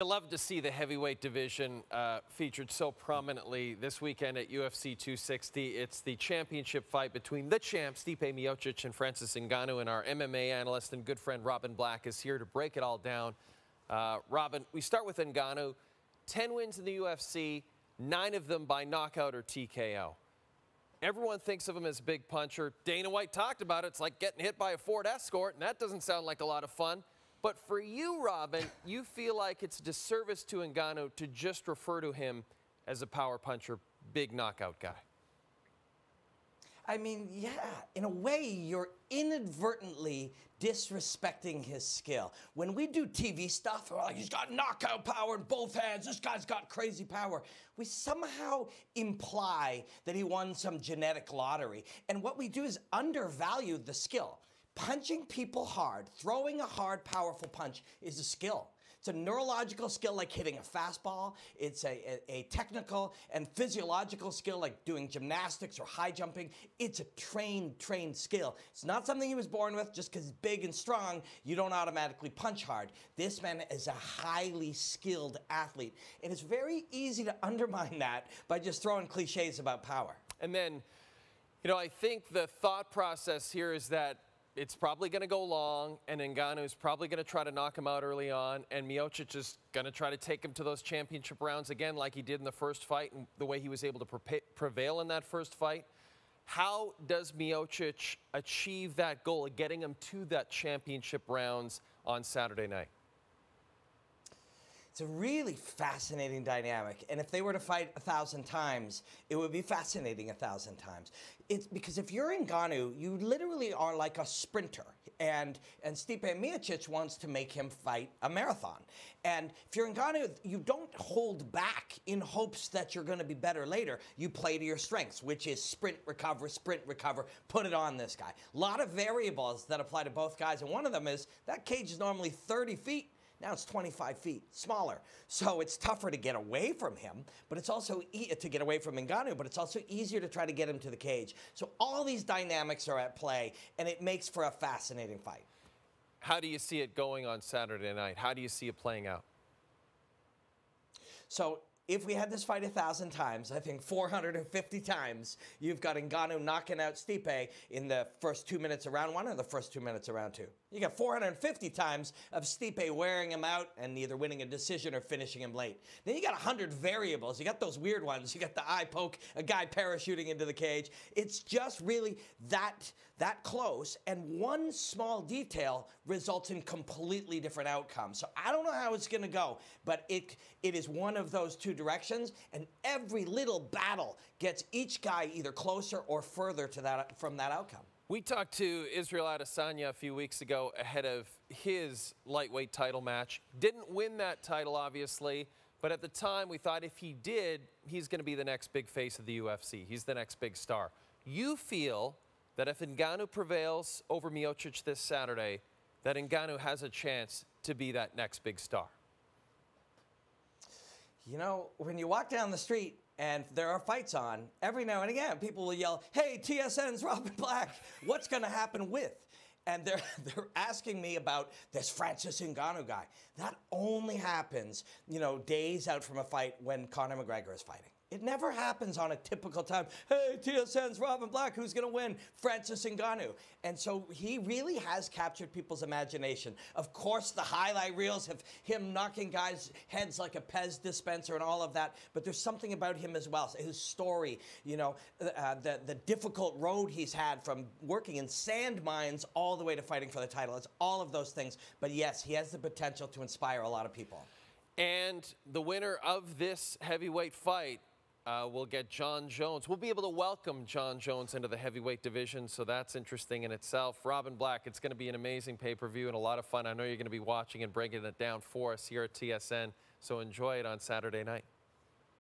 I love to see the heavyweight division featured so prominently this weekend at UFC 260. It's the championship fight between the champ, Stipe Miocic, and Francis Ngannou, and our MMA analyst and good friend Robin Black is here to break it all down. Robin, we start with Ngannou. 10 wins in the UFC, 9 of them by knockout or TKO. Everyone thinks of him as a big puncher. Dana White talked about it. It's like getting hit by a Ford Escort, and that doesn't sound like a lot of fun. But for you, Robin, you feel like it's a disservice to Ngannou to just refer to him as a power puncher, big knockout guy. I mean, yeah, in a way, you're inadvertently disrespecting his skill. When we do TV stuff, we're like, he's got knockout power in both hands, this guy's got crazy power. We somehow imply that he won some genetic lottery. And what we do is undervalue the skill. Punching people hard, throwing a hard, powerful punch is a skill. It's a neurological skill like hitting a fastball. It's a technical and physiological skill like doing gymnastics or high jumping. It's a trained skill. It's not something he was born with. Just because he's big and strong, you don't automatically punch hard. This man is a highly skilled athlete. And it's very easy to undermine that by just throwing cliches about power. And then, you know, I think the thought process here is that it's probably going to go long, and Ngannou is probably going to try to knock him out early on, and Miocic is going to try to take him to those championship rounds again like he did in the first fight and the way he was able to prevail in that first fight. How does Miocic achieve that goal of getting him to that championship rounds on Saturday night? It's a really fascinating dynamic, and if they were to fight 1,000 times, it would be fascinating 1,000 times. It's because if you're Ngannou, you literally are like a sprinter, and Stipe Miocic wants to make him fight a marathon. And if you're Ngannou, you don't hold back in hopes that you're going to be better later. You play to your strengths, which is sprint, recover, put it on this guy. A lot of variables that apply to both guys, and one of them is that cage is normally 30 feet. Now it's 25 feet, smaller. So it's tougher to get away from him, but it's also to get away from Ngannou, but it's also easier to try to get him to the cage. So all these dynamics are at play, and it makes for a fascinating fight. How do you see it going on Saturday night? How do you see it playing out? So if we had this fight 1,000 times, I think 450 times, you've got Ngannou knocking out Stipe in the first 2 minutes of round 1 or the first 2 minutes of round 2. You got 450 times of Stipe wearing him out and either winning a decision or finishing him late. Then you got 100 variables. You got those weird ones. You got the eye poke, a guy parachuting into the cage. It's just really that close, and one small detail results in completely different outcomes. So I don't know how it's going to go, but it is one of those two directions, and every little battle gets each guy either closer or further to from that outcome. We talked to Israel Adesanya a few weeks ago ahead of his lightweight title match. Didn't win that title, obviously, but at the time we thought if he did, he's going to be the next big face of the UFC. He's the next big star. You feel that if Ngannou prevails over Miocic this Saturday, that Ngannou has a chance to be that next big star? You know, when you walk down the street and there are fights on, every now and again, people will yell, "Hey, TSN's Robin Black, what's going to happen with?" And they're asking me about this Francis Ngannou guy. That only happens, you know, days out from a fight when Conor McGregor is fighting. It never happens on a typical time. Hey, TSN's Robin Black, who's going to win? Francis Ngannou. And so he really has captured people's imagination. Of course, the highlight reels have him knocking guys' heads like a Pez dispenser and all of that. But there's something about him as well. His story, you know, the difficult road he's had from working in sand mines all the way to fighting for the title. It's all of those things. But yes, he has the potential to inspire a lot of people. And the winner of this heavyweight fight we'll get John Jones. We'll be able to welcome John Jones into the heavyweight division, so that's interesting in itself. Robin Black, it's going to be an amazing pay-per-view and a lot of fun. I know you're going to be watching and breaking it down for us here at TSN, so enjoy it on Saturday night.